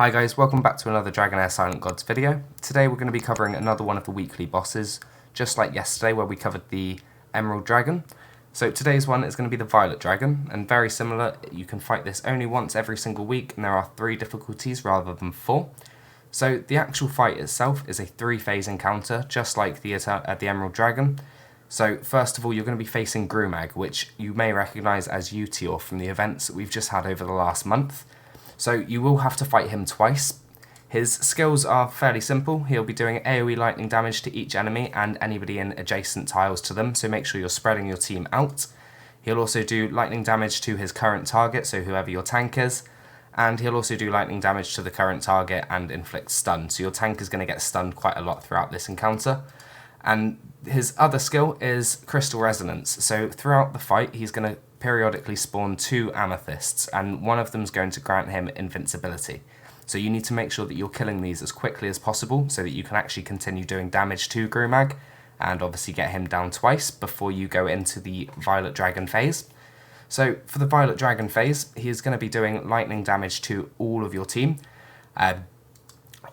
Hi guys, welcome back to another Dragonheir Silent Gods video. Today we're going to be covering another one of the weekly bosses, just like yesterday where we covered the Emerald Dragon. So today's one is going to be the Violet Dragon, and very similar, you can fight this only once every single week, and there are 3 difficulties rather than 4. So the actual fight itself is a 3-phase encounter, just like the Emerald Dragon. So first of all, you're going to be facing Grumag, which you may recognise as Uteor from the events that we've just had over the last month. So you will have to fight him twice. His skills are fairly simple. He'll be doing AoE lightning damage to each enemy and anybody in adjacent tiles to them, so make sure you're spreading your team out. He'll also do lightning damage to his current target, so whoever your tank is, and he'll also do lightning damage to the current target and inflict stun, so your tank is going to get stunned quite a lot throughout this encounter. And his other skill is Crystal Resonance, so throughout the fight he's going to periodically spawn 2 amethysts, and one of them is going to grant him invincibility. So you need to make sure that you're killing these as quickly as possible so that you can actually continue doing damage to Grumag and obviously get him down twice before you go into the Violet Dragon phase. So for the Violet Dragon phase, he is going to be doing lightning damage to all of your team.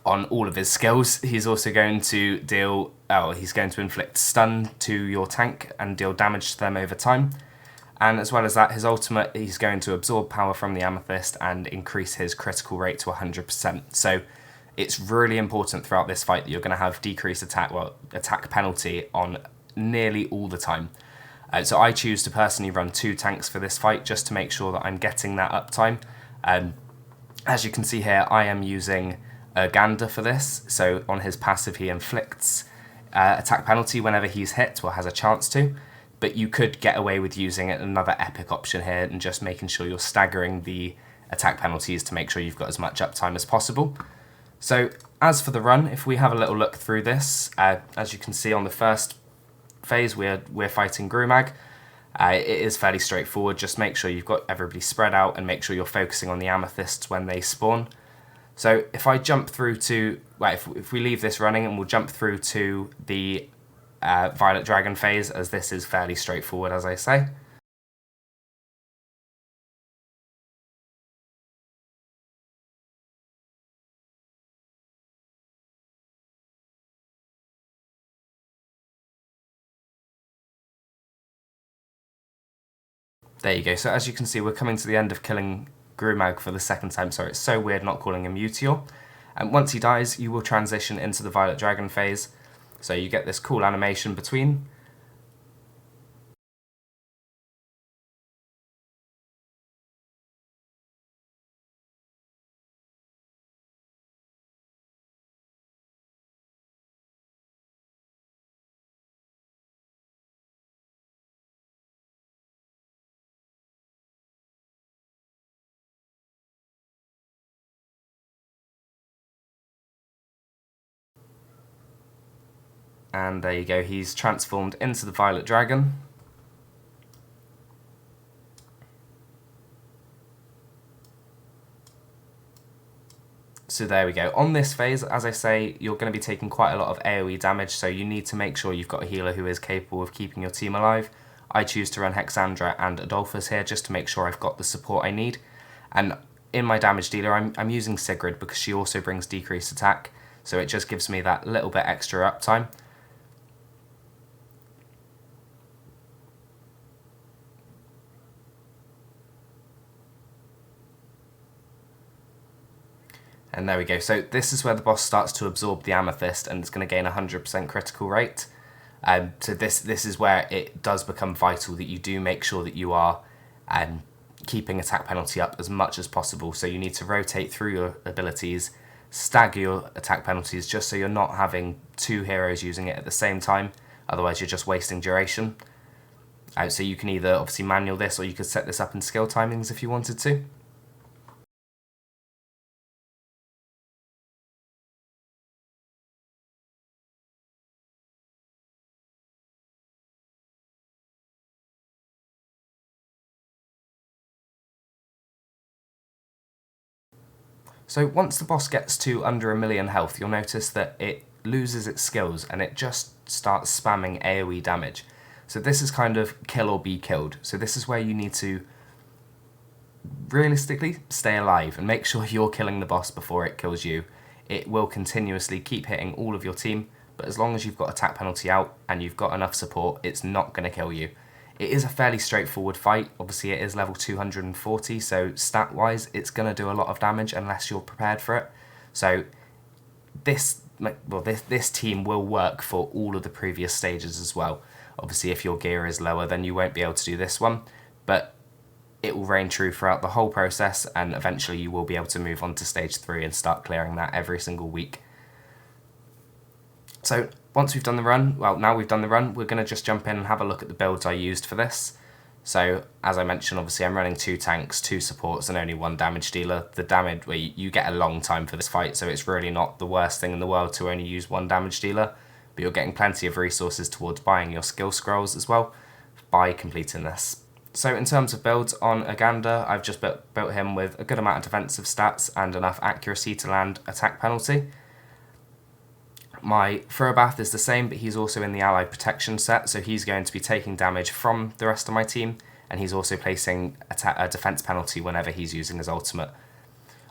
On all of his skills, he's also going to he's going to inflict stun to your tank and deal damage to them over time. And as well as that, his ultimate, he's going to absorb power from the amethyst and increase his critical rate to 100%. So it's really important throughout this fight that you're going to have decreased attack penalty on nearly all the time. So I choose to personally run 2 tanks for this fight just to make sure that I'm getting that uptime. As you can see here, I am using Gander for this. So on his passive, he inflicts attack penalty whenever he's hit or has a chance to. But you could get away with using another epic option here and just making sure you're staggering the attack penalties to make sure you've got as much uptime as possible. So as for the run, if we have a little look through this, as you can see on the first phase we're fighting Grumag. It is fairly straightforward, just make sure you've got everybody spread out and make sure you're focusing on the amethysts when they spawn. So if I jump through to, if we leave this running and we'll jump through to the Violet Dragon phase, as this is fairly straightforward, as I say. There you go, so as you can see we're coming to the end of killing Grumag for the second time. Sorry, it's so weird not calling him Uteor. And once he dies, you will transition into the Violet Dragon phase. So you get this cool animation between. And there you go, he's transformed into the Violet Dragon. So there we go. On this phase, as I say, you're going to be taking quite a lot of AoE damage, so you need to make sure you've got a healer who is capable of keeping your team alive. I choose to run Hexandra and Adolphus here just to make sure I've got the support I need. And in my damage dealer, I'm using Sigrid because she also brings decreased attack, so it just gives me that little bit extra uptime. And there we go. So this is where the boss starts to absorb the amethyst and it's going to gain 100% critical rate. So this is where it does become vital that you do make sure that you are keeping attack penalty up as much as possible. So you need to rotate through your abilities, stagger your attack penalties just so you're not having 2 heroes using it at the same time. Otherwise you're just wasting duration. So you can either obviously manual this or you could set this up in skill timings if you wanted to. So once the boss gets to under 1,000,000 health, you'll notice that it loses its skills and it just starts spamming AoE damage. So this is kind of kill or be killed. So this is where you need to realistically, stay alive and make sure you're killing the boss before it kills you. It will continuously keep hitting all of your team, but as long as you've got attack penalty out and you've got enough support, it's not going to kill you. It is a fairly straightforward fight. Obviously it is level 240, so stat wise it's going to do a lot of damage unless you're prepared for it. So this team will work for all of the previous stages as well. Obviously if your gear is lower then you won't be able to do this one, but it will reign true throughout the whole process, and eventually you will be able to move on to stage 3 and start clearing that every single week. So once we've done the run, now we've done the run, we're going to just jump in and have a look at the builds I used for this. So as I mentioned, obviously I'm running 2 tanks, 2 supports and only 1 damage dealer. The damage, where you get a long time for this fight, so it's really not the worst thing in the world to only use 1 damage dealer, but you're getting plenty of resources towards buying your skill scrolls as well by completing this. So in terms of builds on Uganda, I've just built him with a good amount of defensive stats and enough accuracy to land attack penalty. My Throwabath is the same, but he's also in the allied protection set, so he's going to be taking damage from the rest of my team, and he's also placing a defense penalty whenever he's using his ultimate.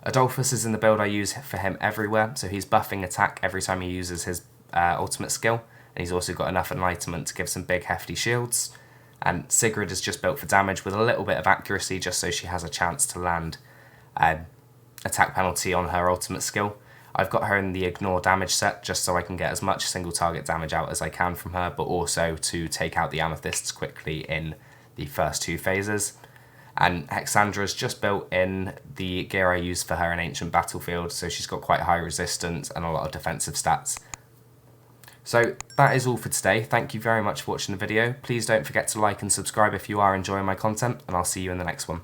Adolphus is in the build I use for him everywhere, so he's buffing attack every time he uses his ultimate skill, and he's also got enough enlightenment to give some big hefty shields. And Sigrid is just built for damage with a little bit of accuracy, just so she has a chance to land attack penalty on her ultimate skill. I've got her in the ignore damage set just so I can get as much single target damage out as I can from her, but also to take out the amethysts quickly in the first 2 phases. And Hexandra's just built in the gear I used for her in Ancient Battlefield, so she's got quite high resistance and a lot of defensive stats. So that is all for today. Thank you very much for watching the video. Please don't forget to like and subscribe if you are enjoying my content, and I'll see you in the next one.